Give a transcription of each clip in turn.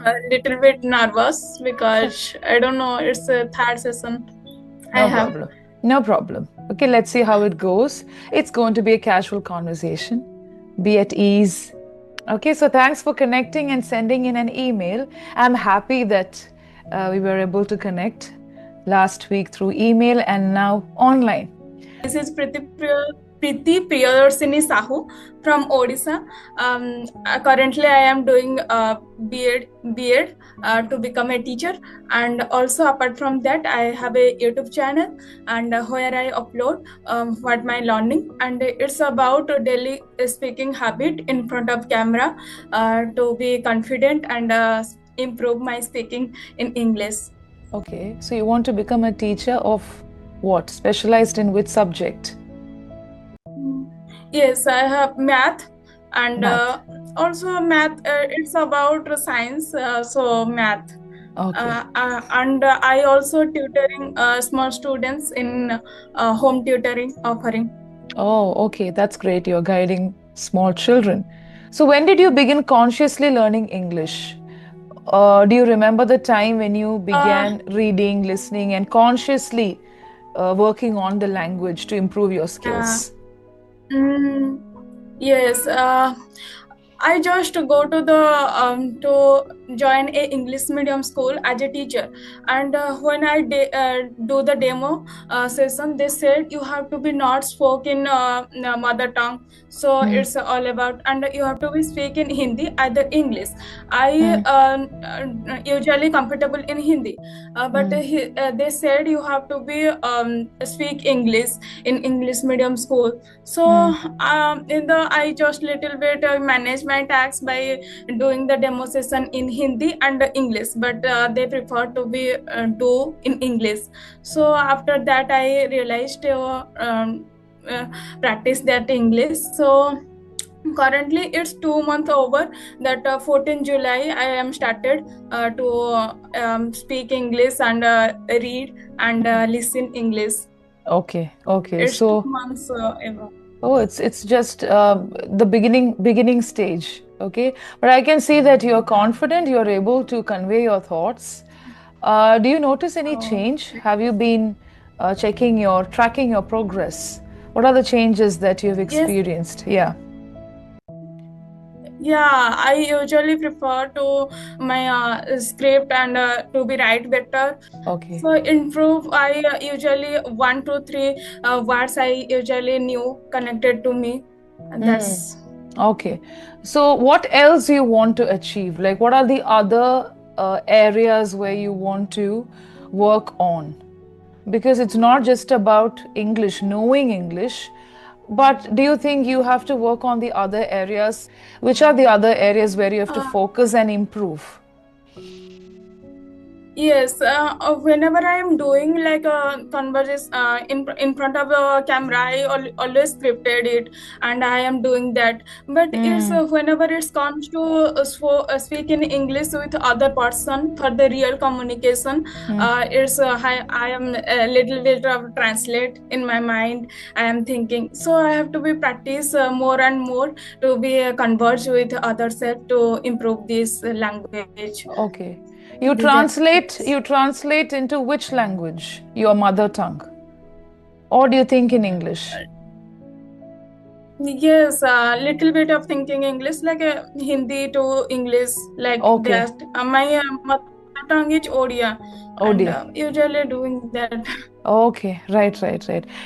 a little bit nervous because I don't know, it's a third session I No have. problem. No problem. Okay, let's see how it goes. It's going to be a casual conversation. Be at ease. Okay, so thanks for connecting and sending in an email. I'm happy that we were able to connect last week through email and now online. This is Priti Priyadarshini Sahu from Odisha. Currently, I am doing B.Ed to become a teacher, and also apart from that, I have a YouTube channel and where I upload what my learning, and it's about daily speaking habit in front of camera to be confident and improve my speaking in English. Okay, so you want to become a teacher of what? Specialized in which subject? Yes, I have math and Math. also math. It's about science, so math. Okay. And I also tutoring small students in home tutoring offering. Oh, okay, that's great. You're guiding small children. So, when did you begin consciously learning English? Do you remember the time when you Uh, began reading, listening, and consciously working on the language to improve your yeah. skills? Mm, yes. I just go to join a English medium school as a teacher, and when I do the demo session, they said you have to be not spoke in mother tongue, so Hmm. it's all about, and you have to be speak in Hindi either English. I Hmm. usually comfortable in Hindi, but Hmm. they said you have to be speak English in English medium school. So Hmm. in the I just little bit manage my tasks by doing the demo session in Hindi and English, but they prefer to be do in English. So after that I realized uh, practice that English. So currently it's 2 months over that 14 July I am started to speak English and read and Hmm. listen English. Okay, okay. It's two So, months ago. oh, it's just the beginning stage. Okay, but I can see that you're confident. You're able to convey your thoughts. Do you notice any Oh. change? Have you been tracking your progress? What are the changes that you've Yes, experienced? Yeah. yeah, I usually prefer to my script and to be write better. Okay. So improve, I usually 1 to 3 words I usually knew connected to me. And Hmm. that's Okay. So, what else do you want to achieve? Like, what are the other areas where you want to work on? Because it's not just about English, knowing English, but do you think you have to work on the other areas? Which are the other areas where you have to uh, focus and improve? yes, whenever I am doing like a conversation in front of the camera, I always scripted it, and I am doing that. But it's Hmm. whenever it comes to speak in English with other person for the real communication, Hmm. I am a little bit of translate in my mind. I am thinking, so I have to be practice more and more to be converse with other self to improve this language. Okay. These You activities. translate into which language? Your mother tongue. Or do you think in English? Yes, a little bit of thinking English, like Hindi to English, like Okay. that. My mother tongue is Odia, Oh and dear. usually doing that. Okay, right.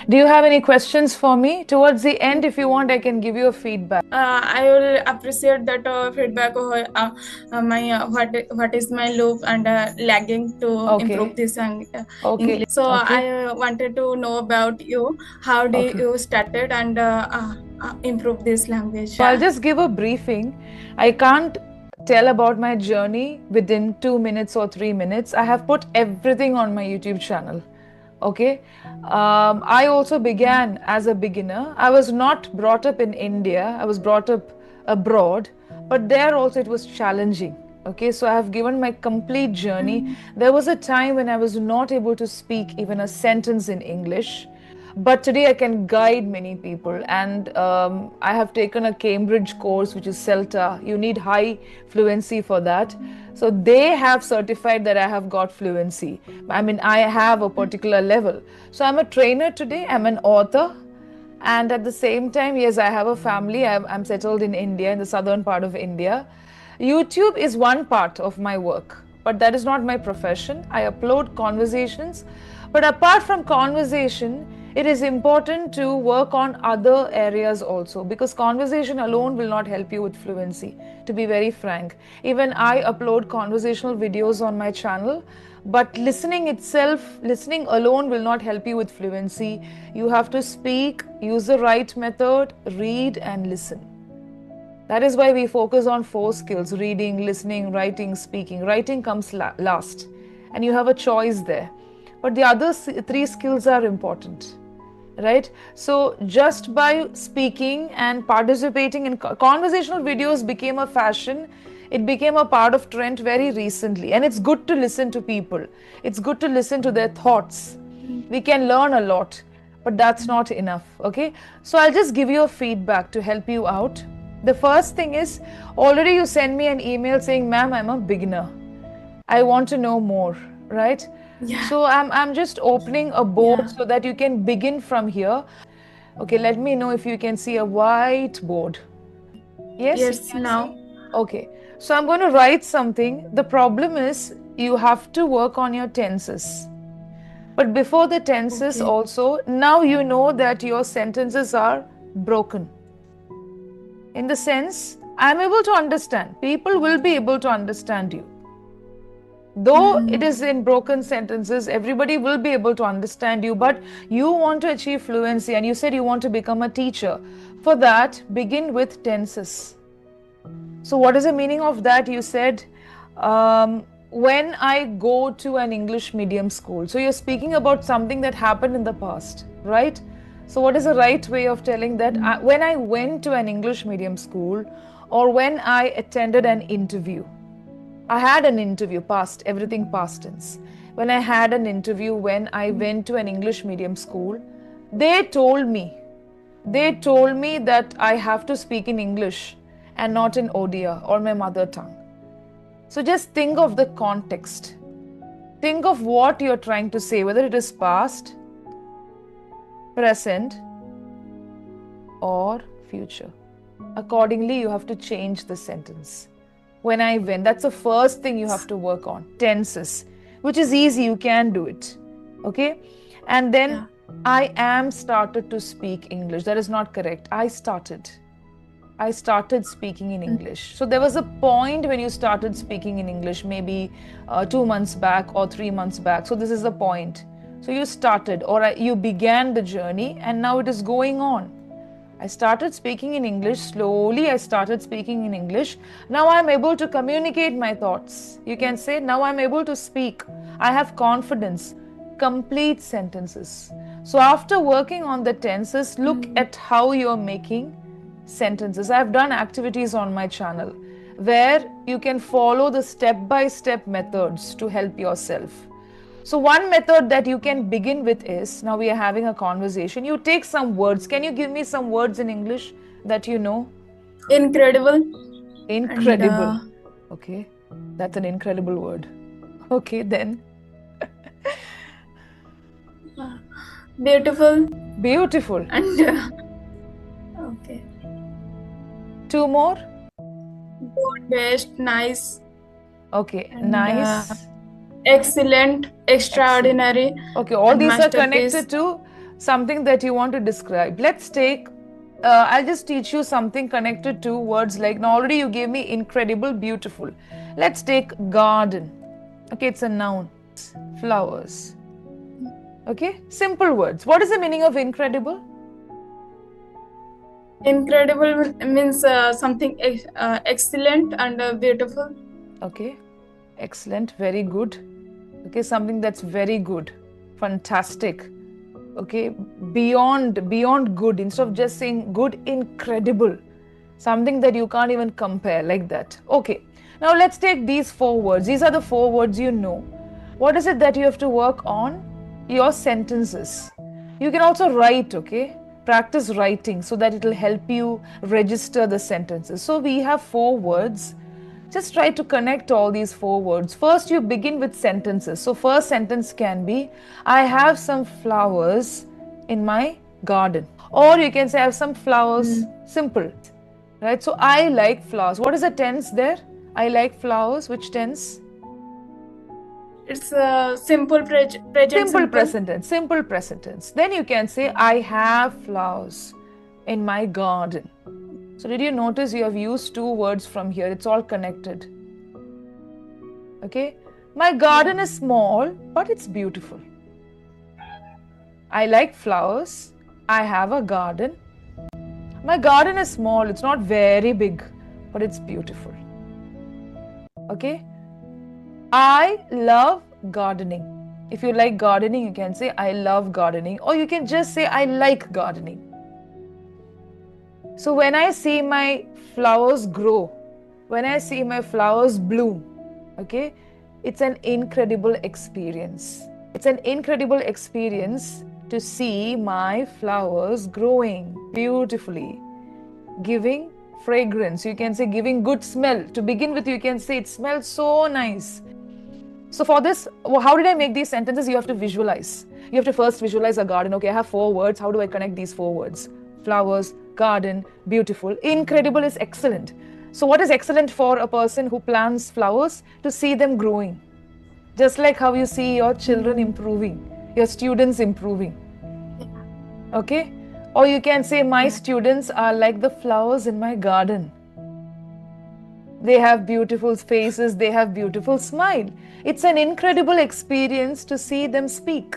Do you have any questions for me? Towards the end, if you want, I can give you a feedback. I will appreciate that feedback. My what is my loop and lagging to improve Okay, this okay, English. So I okay, wanted to know about you. How do okay. you started and improve this language? So I'll just give a briefing. I can't tell about my journey within 2 minutes or 3 minutes. I have put everything on my YouTube channel. Okay. I also began as a beginner. I was not brought up in India, I was brought up abroad, but there also it was challenging. Okay, so I have given my complete journey. Mm. There was a time when I was not able to speak even a sentence in English. but today I can guide many people. And I have taken a Cambridge course, which is CELTA. You need high fluency for that. So they have certified that I have got fluency. I mean, I have a particular level. So I'm a trainer today, I'm an author. And at the same time, yes, I have a family. I'm settled in India, in the southern part of India. YouTube is one part of my work, but that is not my profession. I upload conversations. But apart from conversation, it is important to work on other areas also, because conversation alone will not help you with fluency, to be very frank. Even I upload conversational videos on my channel, but listening itself, listening alone will not help you with fluency. You have to speak, use the right method, read and listen. That is why we focus on 4 skills: reading, listening, writing, speaking. Writing comes last, and you have a choice there. But the other 3 skills are important, right? So just by speaking and participating in conversational videos became a fashion. It became a part of trend very recently, and it's good to listen to people. It's good to listen to their thoughts. We can learn a lot, but that's not enough. Okay, so I'll just give you a feedback to help you out. The first thing is, already you send me an email saying, ma'am, I'm a beginner, I want to know more, right? Yeah. So I'm just opening a board Yeah. so that you can begin from here. Okay, let me know if you can see a white board. Yes, you Yes. can Now. see? Okay, so I'm going to write something. The problem is you have to work on your tenses. But before the tenses Okay. also, now you know that your sentences are broken. In the sense, I'm able to understand. People will be able to understand you. Though it is in broken sentences, everybody will be able to understand you, but you want to achieve fluency and you said you want to become a teacher. For that, begin with tenses. So, what is the meaning of that? You said, when I go to an English medium school. So, you're speaking about something that happened in the past, right? So, what is the right way of telling that? When I went to an English medium school, or when I attended an interview. I had an interview, past, everything past tense. When I had an interview, when I went to an English medium school, they told me that I have to speak in English and not in Odia or my mother tongue. So just think of the context. Think of what you're trying to say, whether it is past, present, or future. Accordingly, you have to change the sentence. When I went, that's the first thing you have to work on. Tenses, which is easy, you can do it. Okay? And then Yeah. I am started to speak English. That is not correct. I started speaking in English. So there was a point when you started speaking in English, maybe 2 months back or 3 months back. So this is the point. So you started, or you began the journey, and now it is going on. I started speaking in English. Slowly, I started speaking in English. Now I'm able to communicate my thoughts. You can say, now I'm able to speak. I have confidence. Complete sentences. So after working on the tenses, look at how you're making sentences. I've done activities on my channel where you can follow the step-by-step methods to help yourself. So one method that you can begin with is, now we are having a conversation, you take some words. Can you give me some words in English that you know? Incredible. And Incredible. Okay, that's an incredible word. Okay, then. beautiful. Beautiful. And okay. 2 more? Good, best, nice, Okay, and nice. excellent, extraordinary, Okay, all and these are masterpiece. connected to something that you want to describe. Let's take, I'll just teach you something connected to words like, now already you gave me incredible, beautiful. Let's take garden. Okay, it's a noun. Flowers. Okay, simple words. What is the meaning of incredible? Incredible means something excellent and beautiful. Okay, excellent, very good. Okay, something that's very good, fantastic. Okay, beyond good. Instead of just saying good, incredible, something that you can't even compare, like that. Okay, now let's take these 4 words. These are the 4 words you know. What is it that you have to work on? Your sentences. You can also write, okay? Practice writing so that it will help you register the sentences. So we have 4 words. Just try to connect all these 4 words. First, you begin with sentences. So, first sentence can be, I have some flowers in my garden. Or you can say, I have some flowers. Simple. Right? So, I like flowers. What is the tense there? I like flowers. Which tense? It's a present Simple simple. present tense. Simple present tense. Then you can say, I have flowers in my garden. So did you notice you have used 2 words from here? It's all connected. Okay. My garden is small, but it's beautiful. I like flowers. I have a garden. My garden is small. It's not very big, but it's beautiful. Okay. I love gardening. If you like gardening, you can say, I love gardening. Or you can just say, I like gardening. So when I see my flowers grow, when I see my flowers bloom, okay, it's an incredible experience. It's an incredible experience to see my flowers growing beautifully, giving fragrance. You can say giving good smell. To begin with, you can say it smells so nice. So for this, how did I make these sentences? You have to visualize. You have to first visualize a garden. Okay, I have 4 words. How do I connect these 4 words? Flowers, garden, beautiful. Incredible is excellent. So what is excellent for a person who plants flowers? To see them growing. Just like how you see your children improving, your students improving. Okay? Or you can say, my students are like the flowers in my garden. They have beautiful faces, they have beautiful smile. It's an incredible experience to see them speak,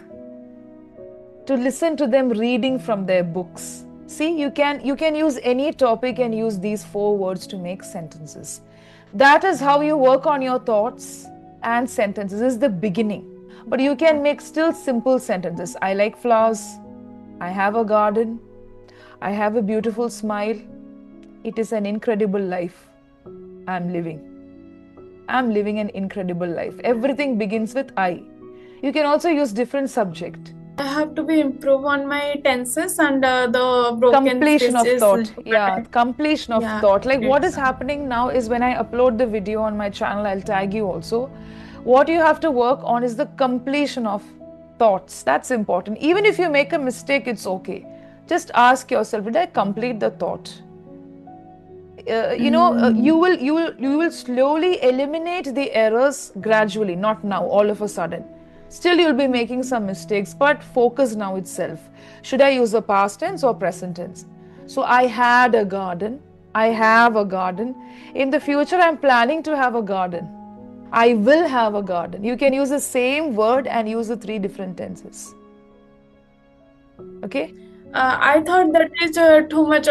to listen to them reading from their books. See, you can use any topic and use these 4 words to make sentences. That is how you work on your thoughts and sentences. This is the beginning. But you can make still simple sentences. I like flowers. I have a garden. I have a beautiful smile. It is an incredible life I'm living. I'm living an incredible life. Everything begins with I. You can also use different subject. I have to be improve on my tenses and the broken Completion of spaces. thought. Yeah, completion of thought. Like what is happening now is when I upload the video on my channel, I'll tag you also. What you have to work on is the completion of thoughts. That's important. Even if you make a mistake, it's okay. Just ask yourself, did I complete the thought? You will slowly eliminate the errors gradually, not now, all of a sudden. Still, you'll be making some mistakes, but focus now itself. Should I use the past tense or present tense? So, I had a garden. I have a garden. In the future, I'm planning to have a garden. I will have a garden. You can use the same word and use the 3 different tenses. Okay? I thought that is too much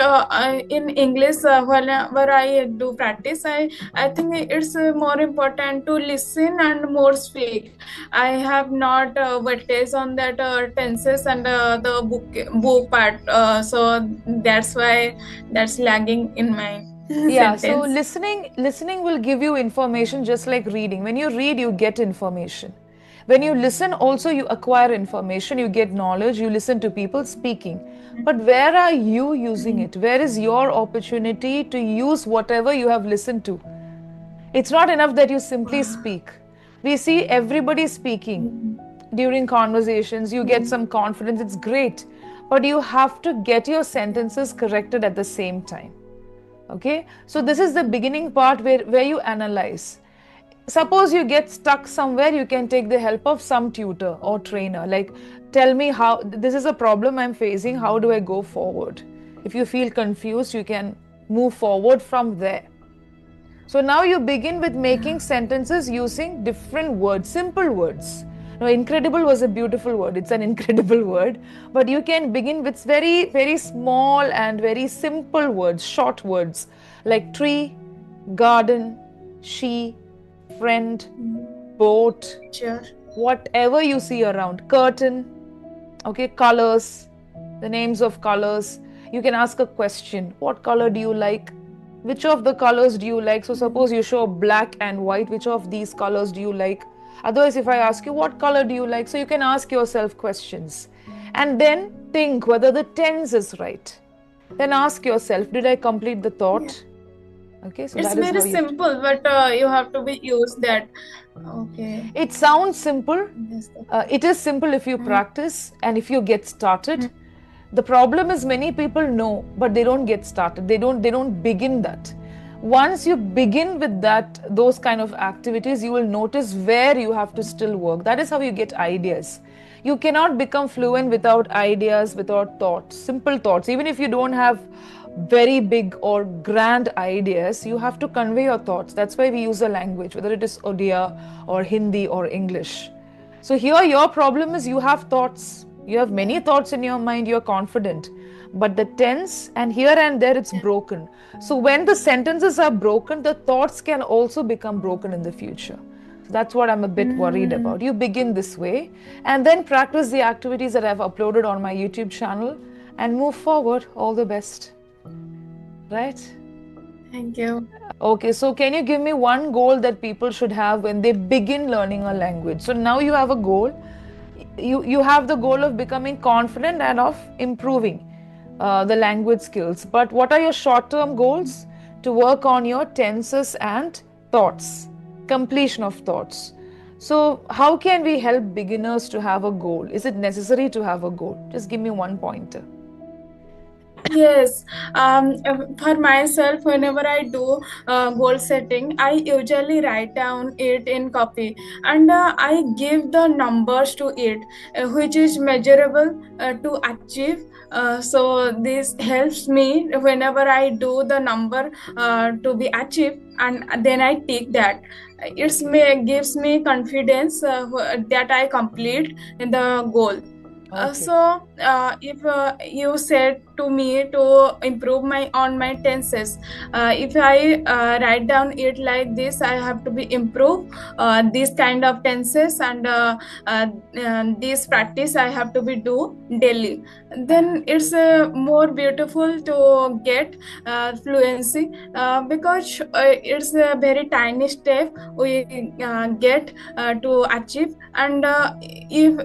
in English. Whenever I do practice, I think it's more important to listen and more speak. I have not weightage on that tenses and the book part, so that's why that's lagging in my Yeah, sentence. so listening will give you information just like reading. When you read, you get information. When you listen, also you acquire information, you get knowledge, you listen to people speaking. But where are you using it? Where is your opportunity to use whatever you have listened to? It's not enough that you simply speak. We see everybody speaking during conversations, you get some confidence, it's great. But you have to get your sentences corrected at the same time. Okay? So this is the beginning part where you analyze. Suppose you get stuck somewhere, you can take the help of some tutor or trainer. Like, tell me how, this is a problem I'm facing, how do I go forward? If you feel confused, you can move forward from there. So now you begin with making sentences using different words, simple words. Now, incredible was a beautiful word. It's an incredible word. But you can begin with very, very small and very simple words, short words like tree, garden, she, friend, boat, whatever you see around, curtain, okay, colors, the names of colors. You can ask a question. What color do you like? Which of the colors do you like? So suppose you show black and white, which of these colors do you like? Otherwise, if I ask you, what color do you like? So you can ask yourself questions. And then think whether the tense is right. Then ask yourself, did I complete the Yeah. thought? Okay, so It's that is very how you. simple, but you have to be used that. Okay. It sounds simple. Yes. It is simple if you Mm. practice and if you get started. Mm. The problem is many people know, but they don't get started. They don't begin that. Once you begin with those kind of activities, you will notice where you have to still work. That is how you get ideas. You cannot become fluent without ideas, without thoughts, simple thoughts. Even if you don't have very big or grand ideas, you have to convey your thoughts. That's why we use a language, whether it is Odia or Hindi or English. So here your problem is you have thoughts. You have many Yeah. thoughts in your mind, you're confident. But the tense and here and there it's Yeah. broken. So when the sentences are broken, the thoughts can also become broken in the future. So that's what I'm a bit worried Mm. about. You begin this way and then practice the activities that I've uploaded on my YouTube channel and move forward. All the best. Right? Thank you. Okay, so can you give me one goal that people should have when they begin learning a language? So now you have a goal. You have the goal of becoming confident and of improving the language skills. But what are your short-term goals? To work on your tenses and thoughts, completion of thoughts. So how can we help beginners to have a goal? Is it necessary to have a goal? Just give me one pointer. Yes, for myself, whenever I do goal setting, I usually write down it in copy and I give the numbers to it, which is measurable to achieve. So this helps me whenever I do the number to be achieved, and then I take that. Gives me confidence that I complete the goal. Okay. If you said to me to improve my tenses, if I write down it like this, I have to be improve this kind of tenses, and this practice I have to be do daily. Then it's more beautiful to get fluency, because it's a very tiny step we get to achieve, and if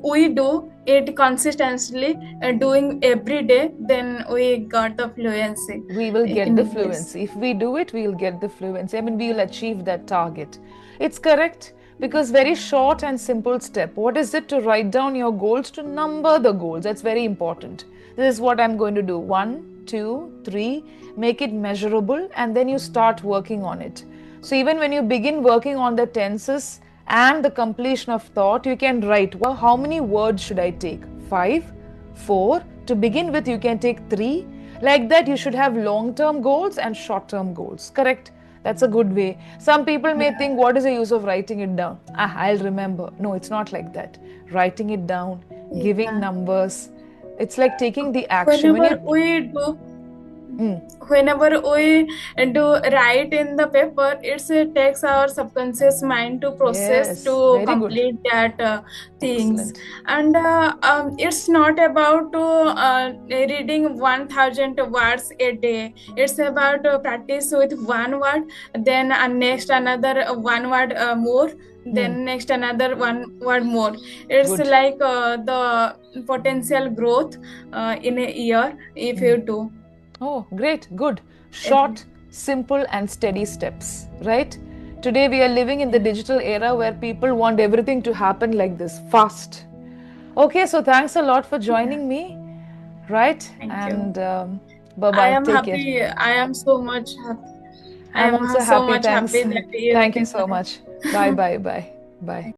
we do it consistently, doing every day, then we got the fluency We will get in the English. fluency. If we do it, we'll get the fluency. I mean, we will achieve that target. It's correct because very short and simple step. What is it? To write down your goals, to number the goals. That's very important. This is what I'm going to do. 1, 2, 3. Make it measurable and then you start working on it. So even when you begin working on the tenses and the completion of thought, you can write, well, how many words should I take? 5, 4. To begin with, you can take 3. Like that, you should have long-term goals and short-term goals. Correct? That's a good way. Some people may think, what is the use of writing it down? Ah, I'll remember. No, it's not like that. Writing it down, giving Yeah. numbers. It's like taking the action. When Whenever you. we do Mm, whenever we do write in the paper, it takes our subconscious mind to process yes, to very good. complete that things. Excellent. And it's not about reading 1000 words a day. It's about practice with one word, then next another one word more, Hmm, then next another one word more. It's good. like the potential growth in a year if Hmm. you do Oh, great, good. every. Short, simple, and steady steps, right? Today we are living in the Yeah. digital era where people want everything to happen like this, fast. Okay, so thanks a lot for Yeah. joining me, right? Thank you. And bye bye. Take care. I am so much happy. I I'm am also so happy. much Thanks. happy that you Thank you so much. Bye bye bye. Bye.